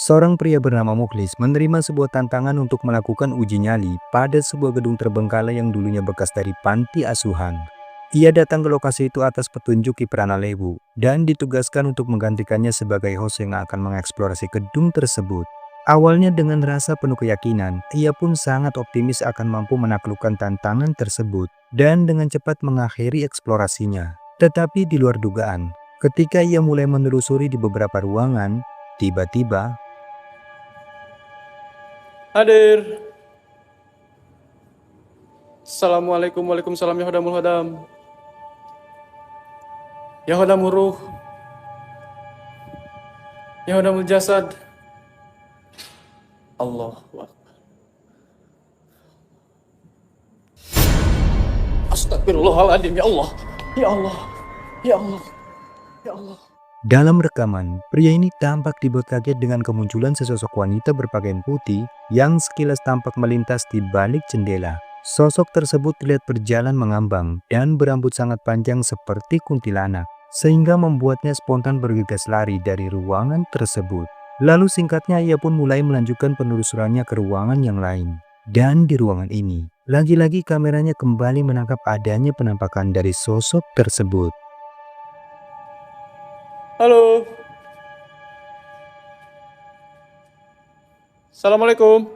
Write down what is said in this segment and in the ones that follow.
Seorang pria bernama Mukhlis menerima sebuah tantangan untuk melakukan uji nyali pada sebuah gedung terbengkalai yang dulunya bekas dari panti asuhan. Ia datang ke lokasi itu atas petunjuk Kiprana Lewu dan ditugaskan untuk menggantikannya sebagai host yang akan mengeksplorasi gedung tersebut. Awalnya dengan rasa penuh keyakinan, ia pun sangat optimis akan mampu menaklukkan tantangan tersebut dan dengan cepat mengakhiri eksplorasinya. Tetapi di luar dugaan, ketika ia mulai menelusuri di beberapa ruangan, tiba-tiba Hadir. Assalamualaikum, waalaikumsalam ya hodamul hodam. Ya hodamul ruh. Ya hodamul jasad. Allahu Akbar. Astagfirullahaladzim, ya Allah. Ya Allah. Ya Allah. Ya Allah. dalam rekaman, pria ini tampak dibuat kaget dengan kemunculan sesosok wanita berpakaian putih yang sekilas tampak melintas di balik jendela. Sosok tersebut terlihat berjalan mengambang dan berambut sangat panjang seperti kuntilanak, sehingga membuatnya spontan bergegas lari dari ruangan tersebut. Lalu singkatnya ia pun mulai melanjutkan penelusurannya ke ruangan yang lain. Dan di ruangan ini, lagi-lagi kameranya kembali menangkap adanya penampakan dari sosok tersebut. Halo. Assalamualaikum.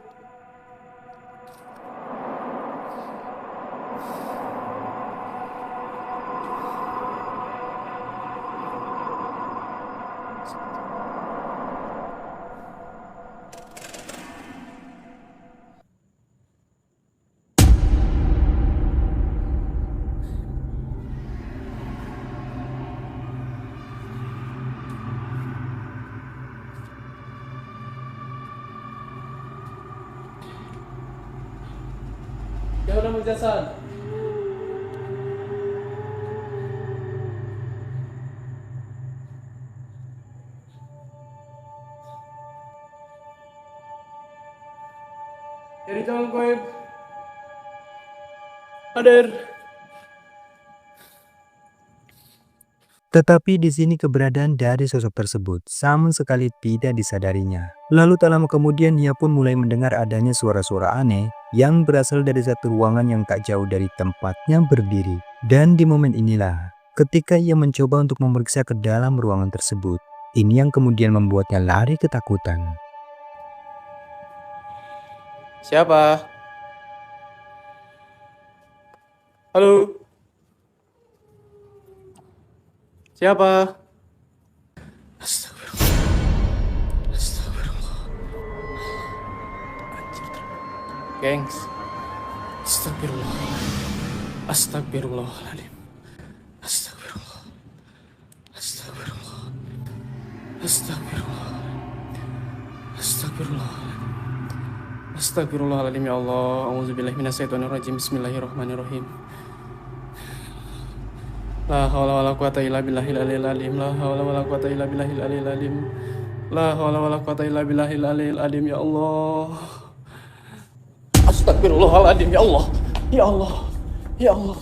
Ya hodamul jasad. Jadi jangan goib. Hadir. Tetapi di sini keberadaan dari sosok tersebut sama sekali tidak disadarinya. Lalu tak lama kemudian ia pun mulai mendengar adanya suara-suara aneh yang berasal dari satu ruangan yang tak jauh dari tempatnya berdiri. Dan di momen inilah, ketika ia mencoba untuk memeriksa ke dalam ruangan tersebut, ini yang kemudian membuatnya lari ketakutan. Siapa? Halo. Siapa? Astagfirullah. Astagfirullah. Anjir. Gengs. Astagfirullah. Astagfirullahaladzim. Astagfirullah. Astagfirullah. Astagfirullah. Astagfirullah. Astagfirullahaladzim ya Allah. A'udzubillahi minasyaitonirrajim. Bismillahirrahmanirrahim. La haula wala quwata illa billahil aliyil alim. La haula wala quwata illa billahil aliyil alim. La haula wala quwata illa billahil aliyil alim ya Allah. Astagfirullahaladzim ya Allah. Ya Allah. Ya Allah.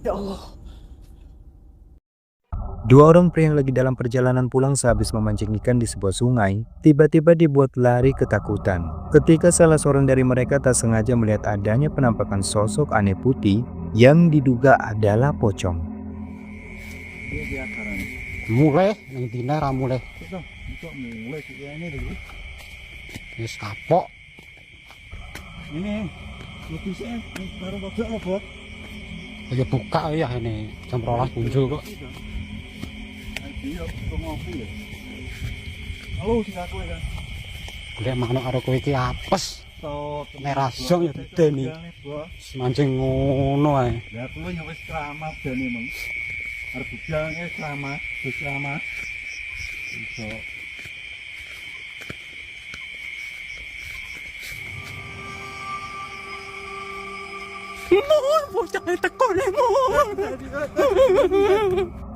Ya Allah. Dua orang pria yang lagi dalam perjalanan pulang sehabis memancing ikan di sebuah sungai, tiba-tiba dibuat lari ketakutan ketika salah seorang dari mereka tak sengaja melihat adanya penampakan sosok aneh putih yang diduga adalah pocong. Mulai yang dina ra mulai. Wis kapok. Ini notisnya baru babak apa? Ya buka ya ini jam 12 muncul kok. Iya, ngopi ya. Halo, sing aku ya. Golek manuk karo kowe iki apes. Tok Nerasong ya deni. Mancing ngono ae. Ya kuwi ya wis keramat jane mong. Arep bujange keramat, wis keramat. Iso.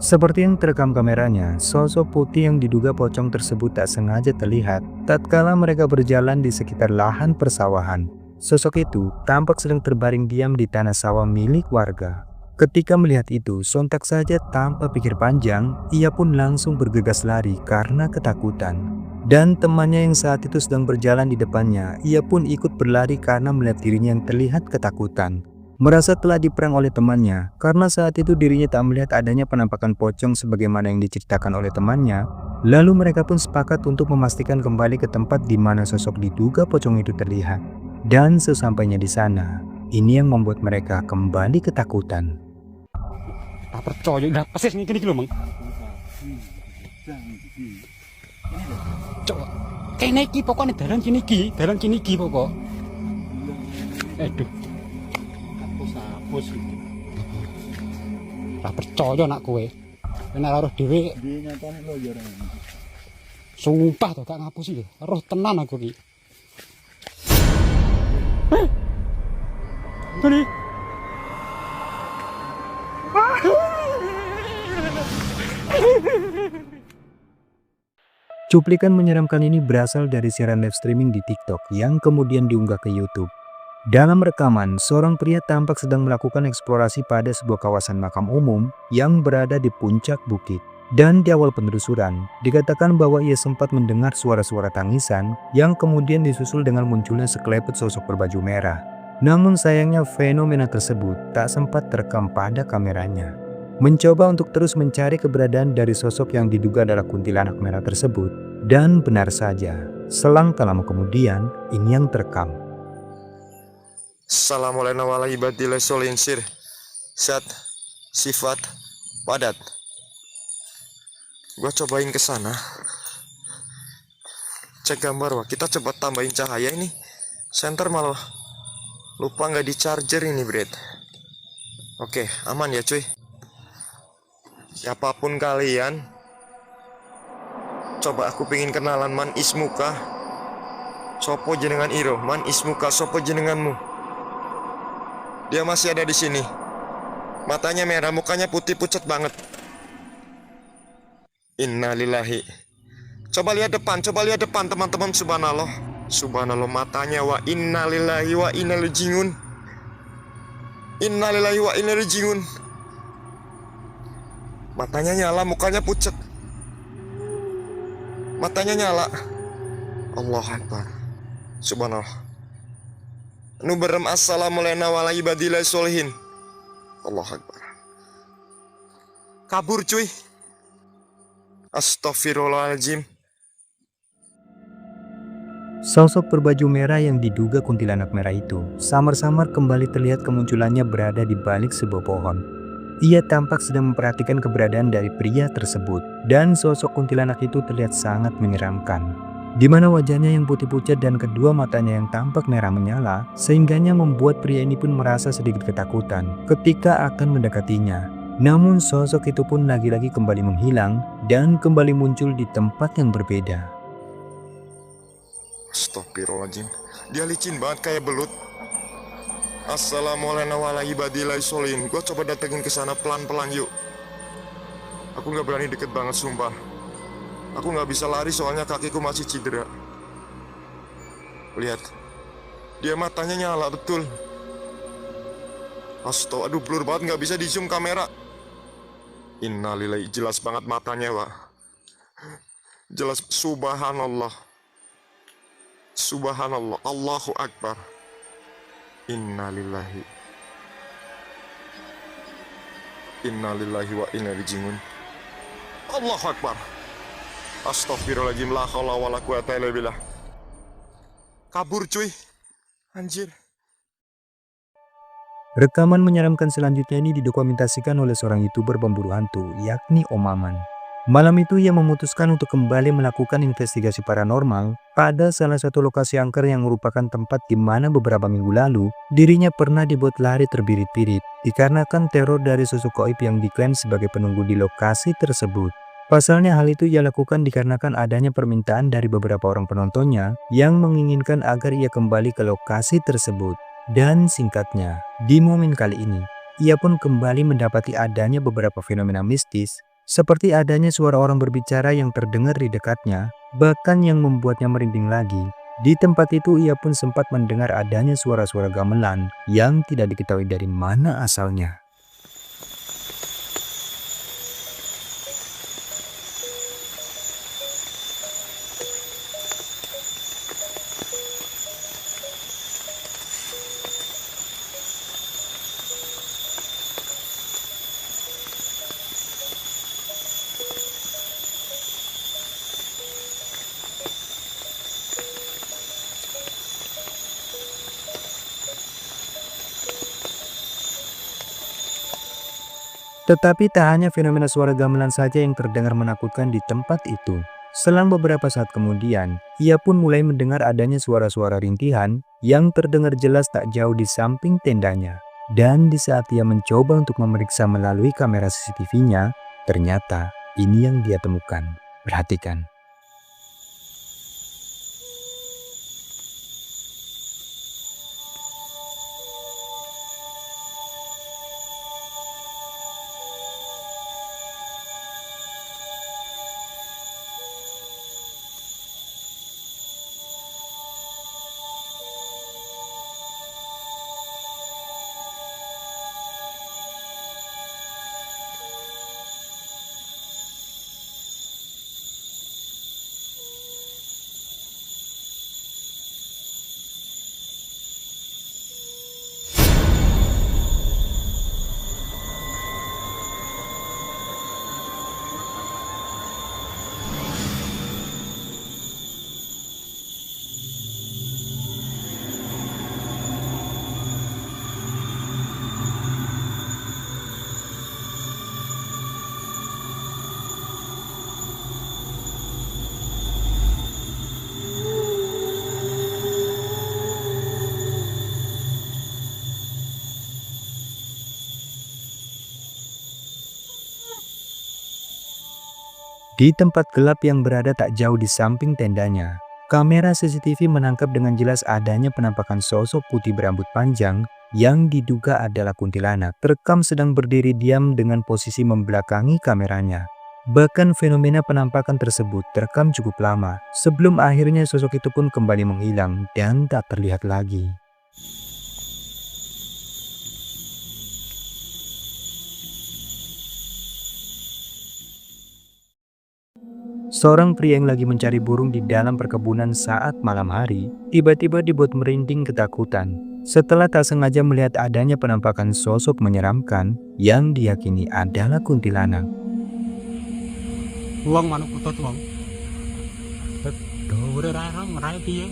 Seperti yang terekam kameranya, sosok putih yang diduga pocong tersebut tak sengaja terlihat tatkala mereka berjalan di sekitar lahan persawahan. Sosok itu tampak sedang terbaring diam di tanah sawah milik warga. Ketika melihat itu, sontak saja tanpa pikir panjang, ia pun langsung bergegas lari karena ketakutan. Dan temannya yang saat itu sedang berjalan di depannya, ia pun ikut berlari karena melihat dirinya yang terlihat ketakutan. Merasa telah diperang oleh temannya, karena saat itu dirinya tak melihat adanya penampakan pocong sebagaimana yang diceritakan oleh temannya. Lalu mereka pun sepakat untuk memastikan kembali ke tempat di mana sosok diduga pocong itu terlihat. Dan sesampainya di sana, ini yang membuat mereka kembali ketakutan. Tak percaya udah persis ini lho, Mang. Cok, kene iki pokoknya dalan kene iki pokok. Aduh, hapus iki. tak percaya nak kowe. Nek roh dhewe Di nyatane lo ya ora. sumpah to gak ngapusi lho. Roh tenan aku iki. Tadi Cuplikan menyeramkan ini berasal dari siaran live streaming di TikTok yang kemudian diunggah ke YouTube. Dalam rekaman, seorang pria tampak sedang melakukan eksplorasi pada sebuah kawasan makam umum yang berada di puncak bukit. Dan di awal penelusuran, dikatakan bahwa ia sempat mendengar suara-suara tangisan yang kemudian disusul dengan munculnya sekelepet sosok berbaju merah. Namun sayangnya fenomena tersebut tak sempat terekam pada kameranya. Mencoba untuk terus mencari keberadaan dari sosok yang diduga adalah kuntilanak merah tersebut. Dan benar saja, selang tak lama kemudian, ini yang terekam. Assalamualaikum warahmatullahi wabarakatuh. Zat, sifat, padat. Gua cobain ke sana. Cek gambar, wah. Kita coba tambahin cahaya ini. Center malah lupa nggak di charger ini, Bret. Oke, aman ya, cuy. Siapapun kalian, coba aku pengen kenalan man ismuka. Sopo jenengan iro, man ismuka sopo jenenganmu. Dia masih ada di sini. Matanya merah, mukanya putih pucat banget. Innalillahi. Coba lihat depan teman-teman. Subhanallah. Subhanallah, matanya wa innalillahi wa inna ilaihi rajiun. Innalillahi wa inna ilaihi rajiun. Matanya nyala, mukanya pucat. Matanya nyala. Allahu Akbar. Subhanallah. Nu berem assalamualaikum warahmatullahi wabarakatuh. Allahu Akbar. Kabur cuy. Astaghfirullahaladzim. Sosok berbaju merah yang diduga kuntilanak merah itu samar-samar kembali terlihat kemunculannya berada di balik sebuah pohon. Ia tampak sedang memperhatikan keberadaan dari pria tersebut, dan sosok kuntilanak itu terlihat sangat menyeramkan. Di mana wajahnya yang putih pucat dan kedua matanya yang tampak merah menyala, sehingganya membuat pria ini pun merasa sedikit ketakutan ketika akan mendekatinya. Namun sosok itu pun lagi-lagi kembali menghilang dan kembali muncul di tempat yang berbeda. Astagfirullahaladzim. Dia licin banget kayak belut. Assalamualaikum warahmatullahi wabarakatuh. Gue coba datengin ke sana pelan-pelan yuk. Aku nggak berani deket banget sumpah. Aku nggak bisa lari soalnya kakiku masih cedera. Lihat, dia matanya nyala betul. Astaga, aduh blur banget, nggak bisa di zoom kamera. Innalillahi, jelas banget matanya, Pak. Jelas, subhanallah. Subhanallah, Allahu Akbar. Innalillahi. Innalillahi wa inna ilaihi raji'un. Allahu Akbar. Astagfirullahaladzim, la haula wala quwata illa billah. Kabur cuy. Anjir. Rekaman menyeramkan selanjutnya ini didokumentasikan oleh seorang YouTuber pemburu hantu, yakni Om Maman. Malam itu ia memutuskan untuk kembali melakukan investigasi paranormal pada salah satu lokasi angker yang merupakan tempat di mana beberapa minggu lalu dirinya pernah dibuat lari terbirit-birit dikarenakan teror dari sosok gaib yang diklaim sebagai penunggu di lokasi tersebut. Pasalnya hal itu ia lakukan dikarenakan adanya permintaan dari beberapa orang penontonnya yang menginginkan agar ia kembali ke lokasi tersebut. Dan singkatnya, di momen kali ini, ia pun kembali mendapati adanya beberapa fenomena mistis, seperti adanya suara orang berbicara yang terdengar di dekatnya, bahkan yang membuatnya merinding lagi. Di tempat itu ia pun sempat mendengar adanya suara-suara gamelan yang tidak diketahui dari mana asalnya. Tetapi tak hanya fenomena suara gamelan saja yang terdengar menakutkan di tempat itu. Selang beberapa saat kemudian, ia pun mulai mendengar adanya suara-suara rintihan yang terdengar jelas tak jauh di samping tendanya. Dan di saat ia mencoba untuk memeriksa melalui kamera CCTV-nya, ternyata ini yang dia temukan. Perhatikan. Di tempat gelap yang berada tak jauh di samping tendanya, kamera CCTV menangkap dengan jelas adanya penampakan sosok putih berambut panjang yang diduga adalah kuntilanak terekam sedang berdiri diam dengan posisi membelakangi kameranya. Bahkan fenomena penampakan tersebut terekam cukup lama sebelum akhirnya sosok itu pun kembali menghilang dan tak terlihat lagi. Seorang pria yang lagi mencari burung di dalam perkebunan saat malam hari, tiba-tiba dibuat merinding ketakutan setelah tak sengaja melihat adanya penampakan sosok menyeramkan yang diyakini adalah kuntilanak. Wong manuk kutut wong. Dhuwure rarang rae piye?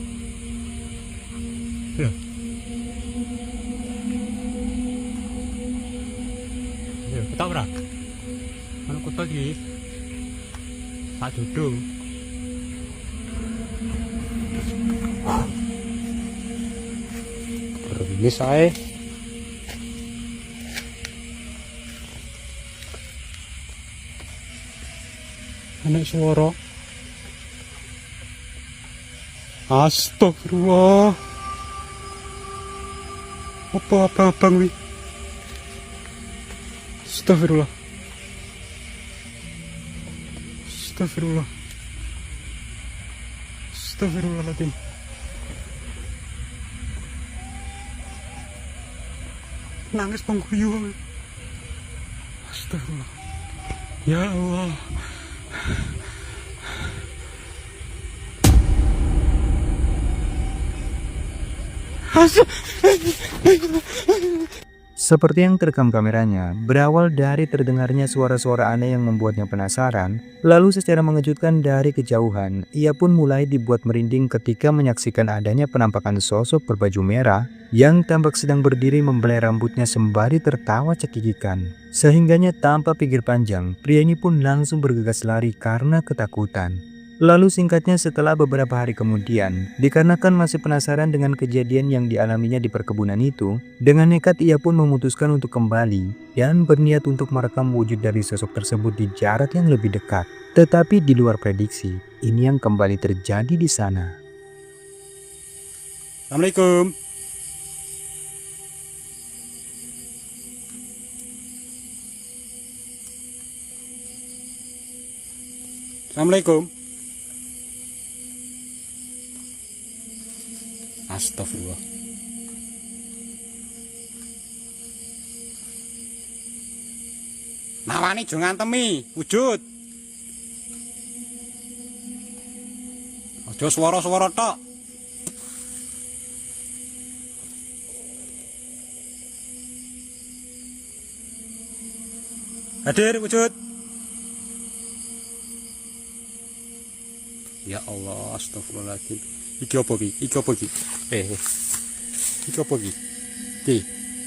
Lho. Lho, ketok ora? Manuk kutut iki. Pak Dudung. Ini saya. Anak suara. Astagfirullah. Apa abang-abang wi? Astagfirullah. Astagfirullah. Astagfirullahaladzim. Nangis pengguyu. Astagfirullah. Ya Allah. Seperti yang terekam kameranya, berawal dari terdengarnya suara-suara aneh yang membuatnya penasaran, lalu secara mengejutkan dari kejauhan, ia pun mulai dibuat merinding ketika menyaksikan adanya penampakan sosok berbaju merah yang tampak sedang berdiri membelai rambutnya sembari tertawa cekikikan. Sehingganya tanpa pikir panjang, pria ini pun langsung bergegas lari karena ketakutan. Lalu singkatnya setelah beberapa hari kemudian, dikarenakan masih penasaran dengan kejadian yang dialaminya di perkebunan itu, dengan nekat ia pun memutuskan untuk kembali dan berniat untuk merekam wujud dari sosok tersebut di jarak yang lebih dekat. Tetapi di luar prediksi, ini yang kembali terjadi di sana. Assalamualaikum. Assalamualaikum. Astagfirullah. Nawani jo ngantemi, wujud. Aja swara-swara tok. Hadir wujud. Ya Allah, astagfirullahaladzim. Iki apa ki? Iki apa ki? Iki apa ki? Ki,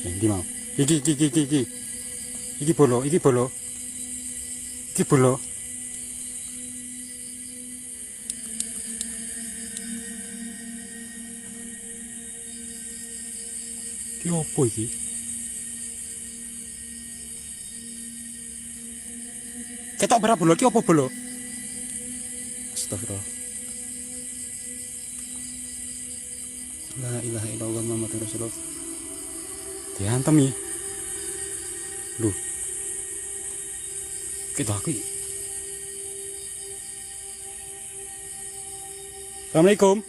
ndi mau? Iki. Iki bolo, iki bolo. Iki bolo. Iki opo iki? Ketok berapa bolo? Iki opo bolo? Astagfirullah. La ilaha illallah Muhammadur Rasulullah. Diantem iki. Loh. Kita aku. Assalamualaikum.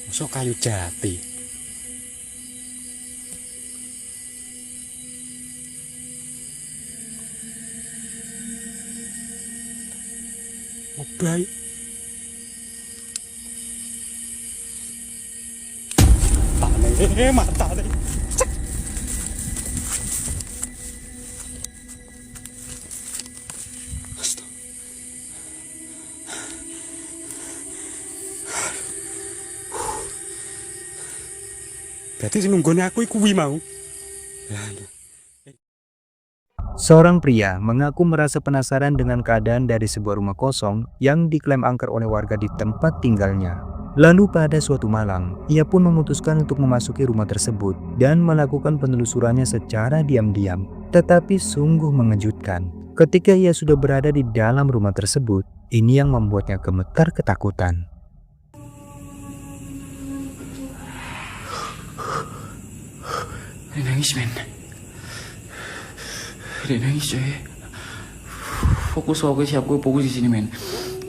Masuk kayu jati. Oh baik. Mata deh. Berarti sing nunggone aku iku kuwi mau. Seorang pria mengaku merasa penasaran dengan keadaan dari sebuah rumah kosong yang diklaim angker oleh warga di tempat tinggalnya. Lalu pada suatu malam, ia pun memutuskan untuk memasuki rumah tersebut dan melakukan penelusurannya secara diam-diam. Tetapi sungguh mengejutkan. Ketika ia sudah berada di dalam rumah tersebut, ini yang membuatnya gemetar ketakutan. Dia nangis men. Dia nangis coy. Fokus siap gue fokus di sini men.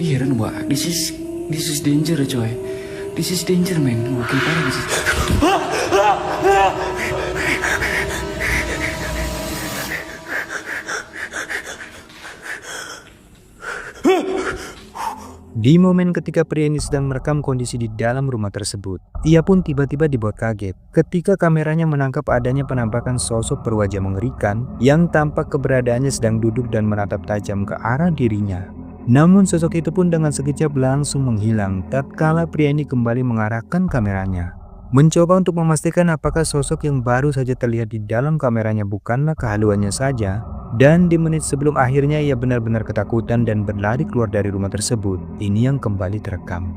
Ini heran mbak. This is danger coy. This is danger men. Makin parah this is. Di momen ketika pria ini sedang merekam kondisi di dalam rumah tersebut, ia pun tiba-tiba dibuat kaget ketika kameranya menangkap adanya penampakan sosok berwajah mengerikan yang tampak keberadaannya sedang duduk dan menatap tajam ke arah dirinya. Namun sosok itu pun dengan sekejap langsung menghilang tatkala pria ini kembali mengarahkan kameranya. Mencoba untuk memastikan apakah sosok yang baru saja terlihat di dalam kameranya bukanlah kehaluannya saja, dan di menit sebelum akhirnya ia benar-benar ketakutan dan berlari keluar dari rumah tersebut. Ini yang kembali terekam.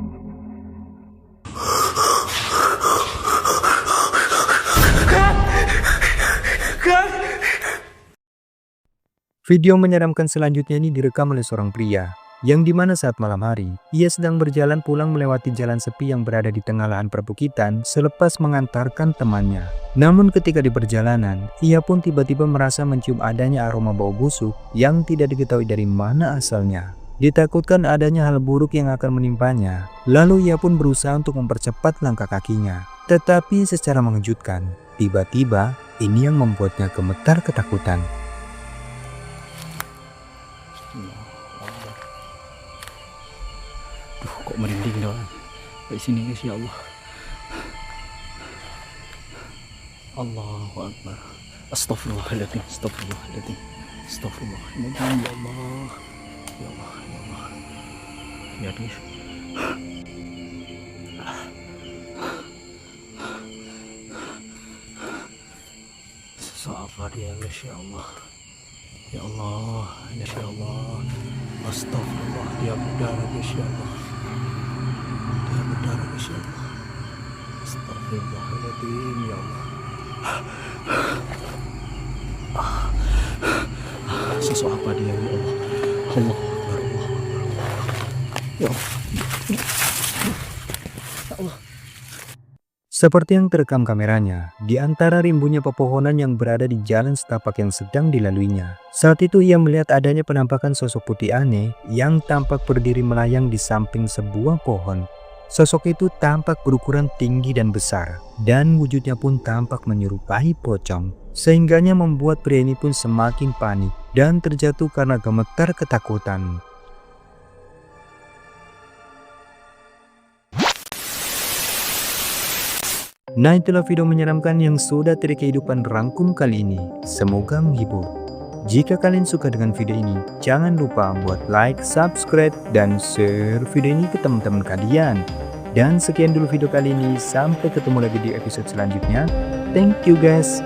Video menyeramkan selanjutnya ini direkam oleh seorang pria yang dimana saat malam hari ia sedang berjalan pulang melewati jalan sepi yang berada di tengah lahan perbukitan selepas mengantarkan temannya. Namun ketika di perjalanan ia pun tiba-tiba merasa mencium adanya aroma bau busuk yang tidak diketahui dari mana asalnya. Ditakutkan adanya hal buruk yang akan menimpanya, lalu ia pun berusaha untuk mempercepat langkah kakinya. Tetapi secara mengejutkan, tiba-tiba ini yang membuatnya gemetar ketakutan. Duh, kok merinding dong. Kayak sini guys, ya Allah. Allahu Akbar. Astagfirullahaladzim. Astagfirullahaladzim. Astagfirullahaladzim. Ya Allah. Ya Allah. Ya Allah. Ya guys. Sabar ya guys, ya Allah. Ya Allah. Ya Allah. Astagfirullah. Dia berdarah guys, ya Allah. Dia berdarah guys, ya Allah. Astagfirullahaladzim, ya Allah. Sosok apa dia, ya Allah? Allah Akbar, Allah Akbar, Allah Akbar. Ya Allah. Ya Allah. Seperti yang terekam kameranya, di antara rimbunya pepohonan yang berada di jalan setapak yang sedang dilaluinya. Saat itu ia melihat adanya penampakan sosok putih aneh yang tampak berdiri melayang di samping sebuah pohon. Sosok itu tampak berukuran tinggi dan besar, dan wujudnya pun tampak menyerupai pocong. Sehingganya membuat pria ini pun semakin panik dan terjatuh karena gemetar ketakutan. Nah, itulah video menyeramkan yang sudah Trik Kehidupan rangkum kali ini. Semoga menghibur. Jika kalian suka dengan video ini, jangan lupa buat like, subscribe, dan share video ini ke teman-teman kalian. Dan sekian dulu video kali ini, sampai ketemu lagi di episode selanjutnya. Thank you guys.